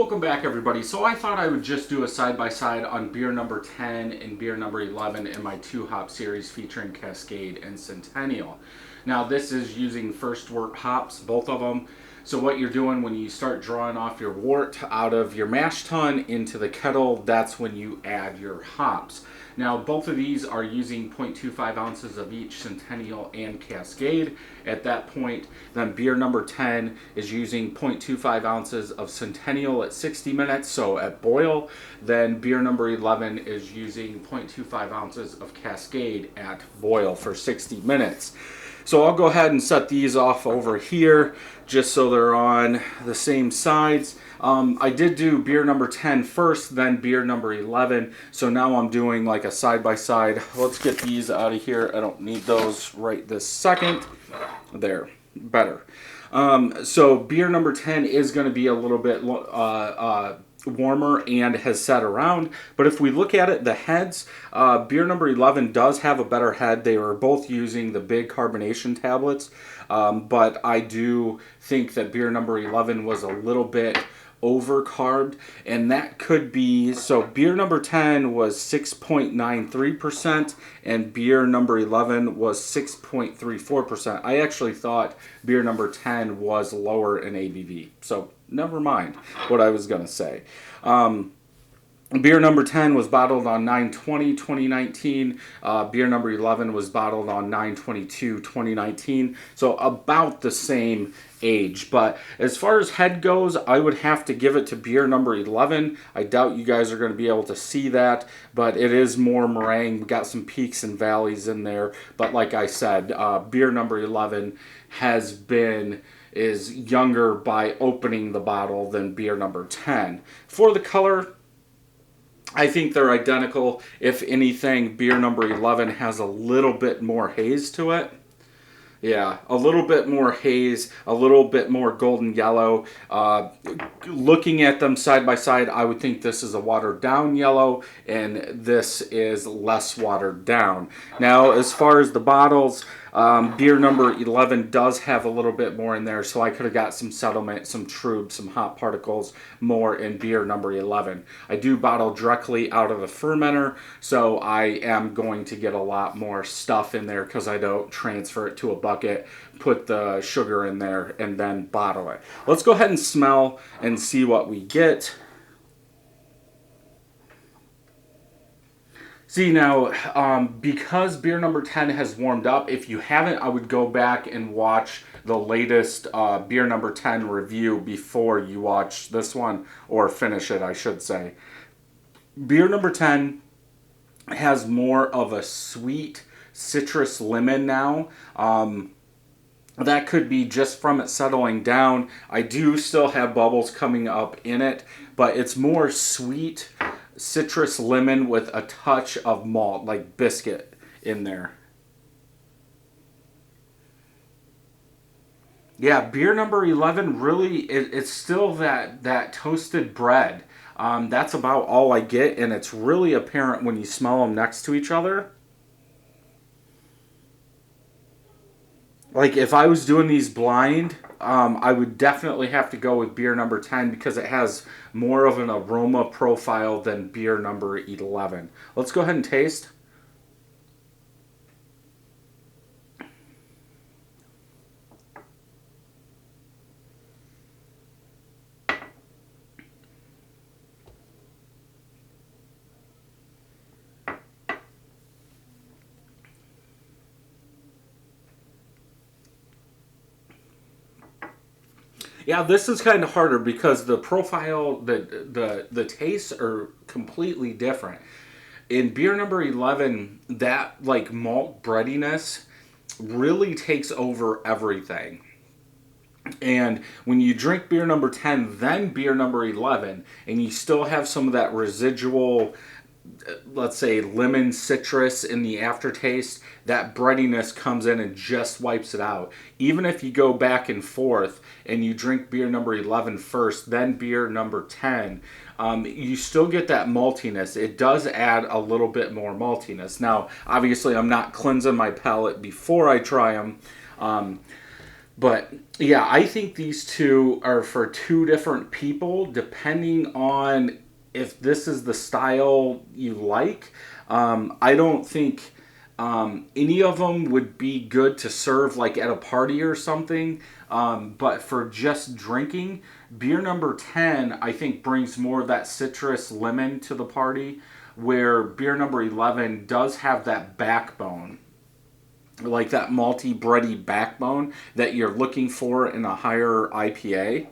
Welcome back, everybody. So I thought I would just do a side-by-side on beer number 10 and beer number 11 in my 2-hop series featuring Cascade and Centennial. Now this is using first wort hops, both of them. So what you're doing when you start drawing off your wort out of your mash tun into the kettle, that's when you add your hops. Now both of these are using 0.25 ounces of each Centennial and Cascade. At that point, then beer number 10 is using 0.25 ounces of Centennial at 60 minutes, so at boil. Then beer number 11 is using 0.25 ounces of Cascade at boil for 60 minutes. So I'll go ahead and set these off over here just so they're on the same sides. I did do beer number 10 first, then beer number 11. So now I'm doing like a side-by-side. Let's get these out of here. I don't need those right this second. There, better. So beer number 10 is going to be a little bit warmer and has set around, but if we look at it, the heads, beer number 11 does have a better head. They were both using the big carbonation tablets, but I do think that beer number 11 was a little bit over carbed, and that could be, so beer number 10 was 6.93% and beer number 11 was 6.34%. I actually thought beer number 10 was lower in ABV, so never mind what I was going to say. Beer number 10 was bottled on 9/20/2019. Beer number 11 was bottled on 9/22/2019. So about the same age. But as far as head goes, I would have to give it to beer number 11. I doubt you guys are going to be able to see that, but it is more meringue. We got some peaks and valleys in there. But like I said, beer number 11 is younger by opening the bottle than beer number 10. For the color, I think they're identical. If anything, beer number 11 has a little bit more haze to it. Yeah, a little bit more haze, a little bit more golden yellow. Looking at them side by side, I would think this is a watered down yellow and this is less watered down. Now, as far as the bottles, beer number 11 does have a little bit more in there, so I could have got some settlement, some trub, some hop particles more in beer number 11. I do bottle directly out of the fermenter, so I am going to get a lot more stuff in there because I don't transfer it to a bucket, put the sugar in there, and then bottle it. Let's go ahead and smell and see what we get. See now, because beer number 10 has warmed up, if you haven't, I would go back and watch the latest beer number 10 review before you watch this one, or finish it, I should say. Beer number 10 has more of a sweet citrus lemon now. That could be just from it settling down. I do still have bubbles coming up in it, but it's more sweet citrus lemon with a touch of malt, like biscuit in there. Yeah, beer number 11 really, it's still that toasted bread. That's about all I get, and it's really apparent when you smell them next to each other. Like if I was doing these blind, I would definitely have to go with beer number 10 because it has more of an aroma profile than beer number 11. Let's go ahead and taste. Yeah, this is kind of harder because the profile, the tastes are completely different. In beer number 11, that like malt breadiness really takes over everything. And when you drink beer number 10, then beer number 11, and you still have some of that residual, let's say, lemon citrus in the aftertaste, that breadiness comes in and just wipes it out. Even if you go back and forth and you drink beer number 11 first, then beer number 10, you still get that maltiness. It does add a little bit more maltiness. Now, obviously, I'm not cleansing my palate before I try them. But yeah, I think these two are for two different people, depending on if this is the style you like. I don't think any of them would be good to serve like at a party or something. But for just drinking, beer number 10, I think, brings more of that citrus lemon to the party, where beer number 11 does have that backbone, like that malty, bready backbone that you're looking for in a higher IPA.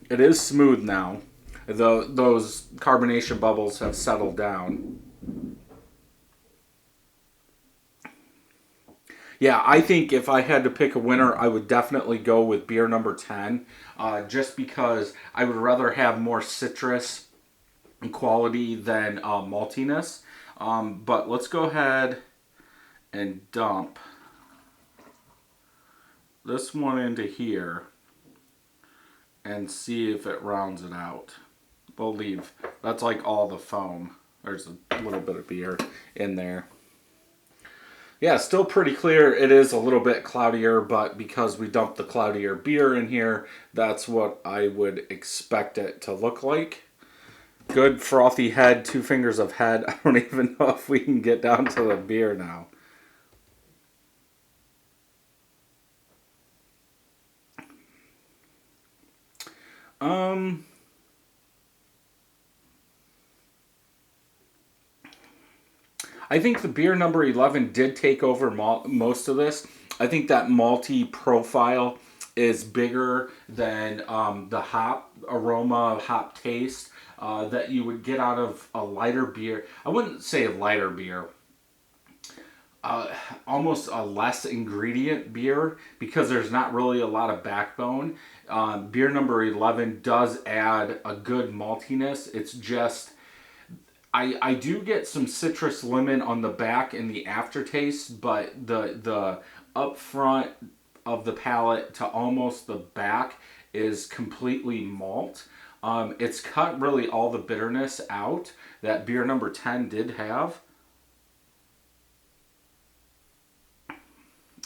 It is smooth now. Those carbonation bubbles have settled down. Yeah, I think if I had to pick a winner, I would definitely go with beer number 10, just because I would rather have more citrus quality than maltiness. But let's go ahead and dump this one into here and see if it rounds it out. We'll leave, that's like all the foam. There's a little bit of beer in there. Yeah, still pretty clear. It is a little bit cloudier, but because we dumped the cloudier beer in here, that's what I would expect it to look like. Good frothy head, 2 fingers of head. I don't even know if we can get down to the beer now. I think the beer number 11 did take over most of this. I think that malty profile is bigger than the hop aroma, hop taste that you would get out of a lighter beer. I wouldn't say a lighter beer. Almost a less ingredient beer, because there's not really a lot of backbone. Beer number 11 does add a good maltiness. It's just, I do get some citrus lemon on the back and the aftertaste, but the up front of the palate to almost the back is completely malt. It's cut really all the bitterness out that beer number 10 did have.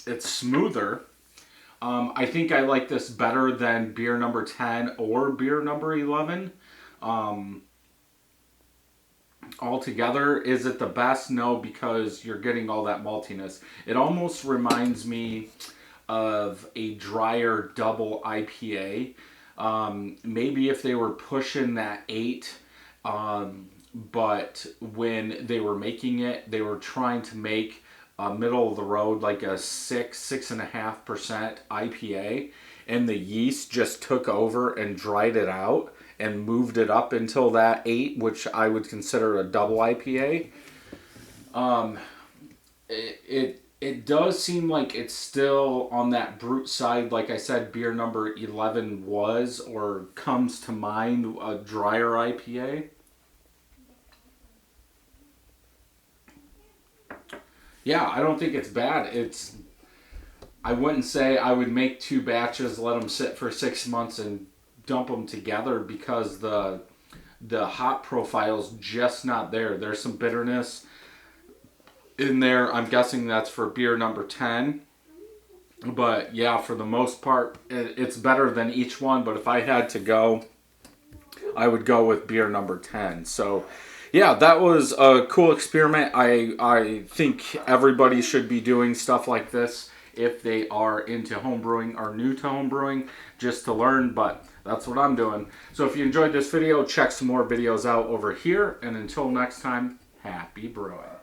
It's smoother. I think I like this better than beer number 10 or beer number 11. Altogether, is it the best? No, because you're getting all that maltiness. It almost reminds me of a drier double IPA. Maybe if they were pushing that 8, but when they were making it, they were trying to make a middle of the road, like a 6.5% IPA, and the yeast just took over and dried it out and moved it up until that 8, which I would consider a double IPA. It does seem like it's still on that brute side. Like I said, beer number 11 was, or comes to mind, a drier IPA. Yeah, I don't think it's bad. I wouldn't say I would make 2 batches, let them sit for 6 months, and dump them together, because the hop profile's just not there. There's some bitterness in there. I'm guessing that's for beer number 10. But yeah, for the most part, it's better than each one. But if I had to go, I would go with beer number 10. So yeah, that was a cool experiment. I think everybody should be doing stuff like this if they are into homebrewing or new to homebrewing, just to learn. But that's what I'm doing. So if you enjoyed this video, check some more videos out over here. And until next time, happy brewing.